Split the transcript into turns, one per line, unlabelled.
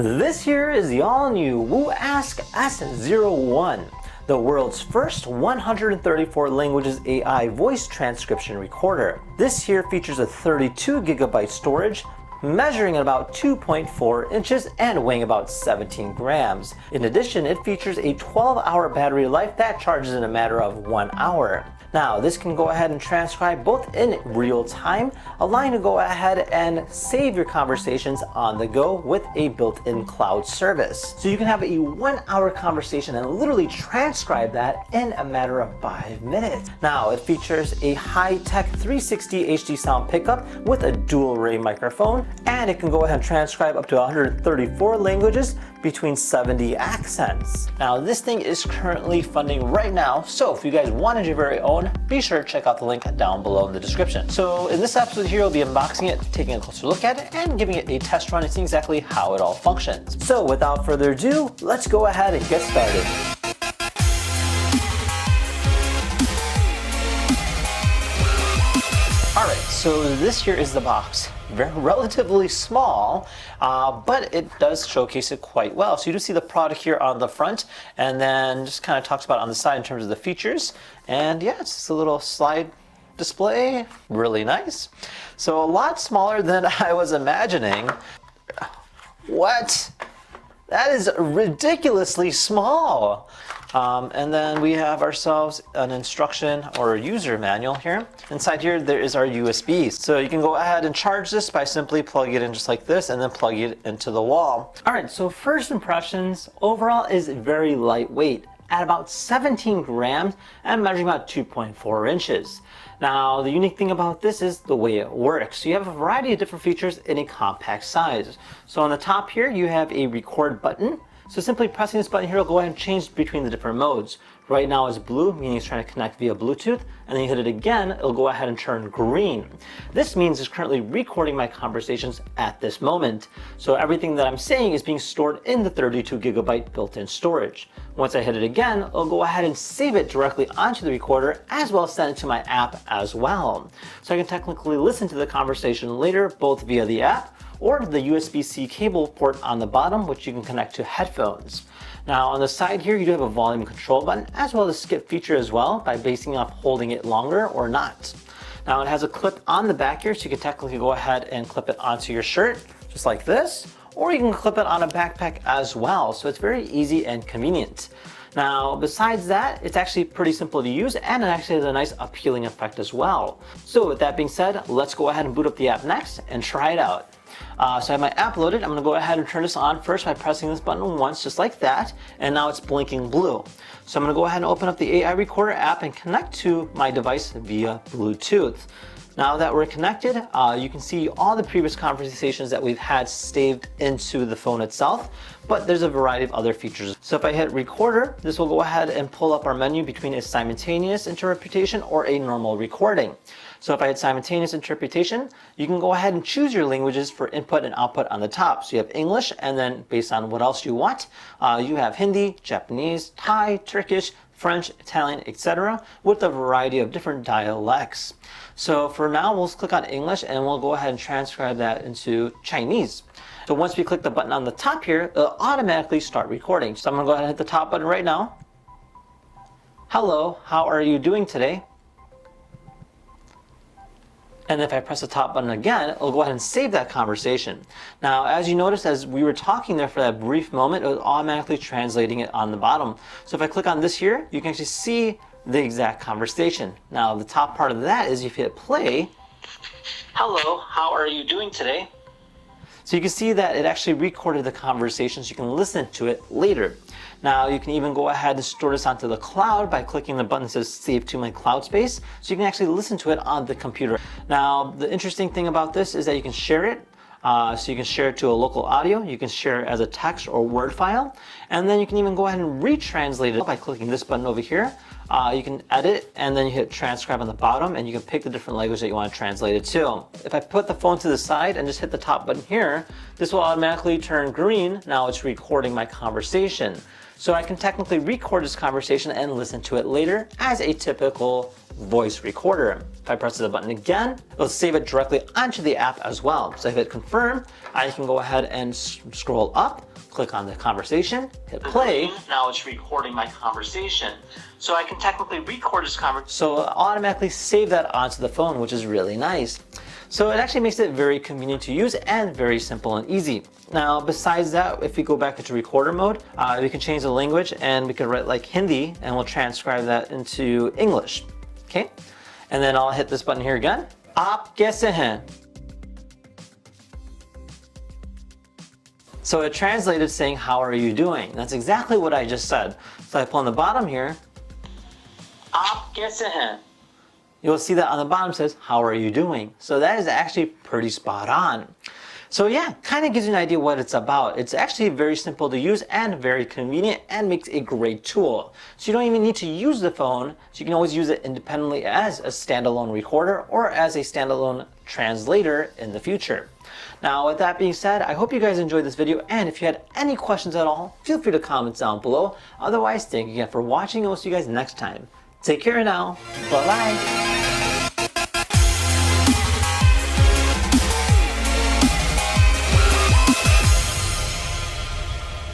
This here is the all-new WooAsk S01, the world's first 134 languages AI voice transcription recorder. This here features a 32GB storage, measuring at about 2.4 inches and weighing about 17 grams. In addition, it features a 12-hour battery life that charges in a matter of 1 hour. Now, this can go ahead and transcribe both in real time, allowing you to go ahead and save your conversations on the go with a built-in cloud service. So you can have a 1-hour conversation and literally transcribe that in a matter of 5 minutes. Now, it features a high-tech 360 HD sound pickup with a dual-array microphone, and it can go ahead and transcribe up to 134 languages between 70 accents. Now, this thing is currently funding right now, so if you guys wanted your very own, be sure to check out the link down below in the description. So in this episode here, we'll be unboxing it, taking a closer look at it, and giving it a test run and seeing exactly how it all functions. So without further ado, let's go ahead and get started. Alright, so this here is the box. Relatively small, but it does showcase it quite well. So you do see the product here on the front, and then just kind of talks about it on the side in terms of the features. And yeah, it's just a little slide display, really nice. So a lot smaller than I was imagining. What? That is ridiculously small. And then we have ourselves an instruction or a user manual here. Inside here, there is our USB. So you can go ahead and charge this by simply plugging it in just like this and then plug it into the wall. All right, so first impressions overall is very lightweight at about 17 grams and measuring about 2.4 inches. Now, the unique thing about this is the way it works. So you have a variety of different features in a compact size. So on the top here, you have a record button. So simply pressing this button here will go ahead and change between the different modes. Right now it's blue, meaning it's trying to connect via Bluetooth, and then you hit it again, it'll go ahead and turn green. This means it's currently recording my conversations at this moment. So everything that I'm saying is being stored in the 32GB built-in storage. Once I hit it again, it'll go ahead and save it directly onto the recorder, as well as send it to my app as well. So I can technically listen to the conversation later, both via the app or the USB-C cable port on the bottom, which you can connect to headphones. Now on the side here, you do have a volume control button, as well as a skip feature as well, by basing off holding it longer or not. Now it has a clip on the back here, so you can technically go ahead and clip it onto your shirt, just like this, or you can clip it on a backpack as well, so it's very easy and convenient. Now, besides that, it's actually pretty simple to use, and it actually has a nice appealing effect as well. So with that being said, let's go ahead and boot up the app next and try it out. So I have my app loaded. I'm going to go ahead and turn this on first by pressing this button once, just like that, and now it's blinking blue. So I'm going to go ahead and open up the AI Recorder app and connect to my device via Bluetooth. Now that we're connected, you can see all the previous conversations that we've had saved into the phone itself, but there's a variety of other features. So if I hit recorder, this will go ahead and pull up our menu between a simultaneous interpretation or a normal recording. So if I hit simultaneous interpretation, you can go ahead and choose your languages for input and output on the top. So you have English, and then based on what else you want, you have Hindi, Japanese, Thai, Turkish, French, Italian, etc., with a variety of different dialects. So for now, we'll click on English and we'll go ahead and transcribe that into Chinese. So once we click the button on the top here, it'll automatically start recording. So I'm going to go ahead and hit the top button right now. Hello, how are you doing today? And if I press the top button again, it'll go ahead and save that conversation. Now, as you notice, as we were talking there for that brief moment, it was automatically translating it on the bottom. So if I click on this here, you can actually see the exact conversation. Now, the top part of that is if you hit play, hello, how are you doing today? So you can see that it actually recorded the conversation, so you can listen to it later. Now you can even go ahead and store this onto the cloud by clicking the button that says save to my cloud space, so you can actually listen to it on the computer. Now the interesting thing about this is that you can share it. So you can share it to a local audio, you can share it as a text or Word file, and then you can even go ahead and retranslate it by clicking this button over here. You can edit, and then you hit transcribe on the bottom, and you can pick the different language that you want to translate it to. If I put the phone to the side and just hit the top button here, this will automatically turn green. Now it's recording my conversation. So I can technically record this conversation and listen to it later as a typical voice recorder. If I press the button again, it'll save it directly onto the app as well. So if I hit confirm, I can go ahead and scroll up, click on the conversation, hit play. Now it's recording my conversation. So I can technically record this conversation. So it'll automatically save that onto the phone, which is really nice. So it actually makes it very convenient to use and very simple and easy. Now, besides that, if we go back into recorder mode, we can change the language and we can write like Hindi and we'll transcribe that into English. Okay? And then I'll hit this button here again. Aap kaise hain? So it translated saying, how are you doing? That's exactly what I just said. So I pull on the bottom here. Aap kaise hain? You'll see that on the bottom says, how are you doing? So that is actually pretty spot on. So yeah, kind of gives you an idea what it's about. It's actually very simple to use and very convenient and makes a great tool. So you don't even need to use the phone. So you can always use it independently as a standalone recorder or as a standalone translator in the future. Now with that being said, I hope you guys enjoyed this video, and if you had any questions at all, feel free to comment down below. Otherwise, thank you again for watching and we'll see you guys next time. Take care now. Bye bye.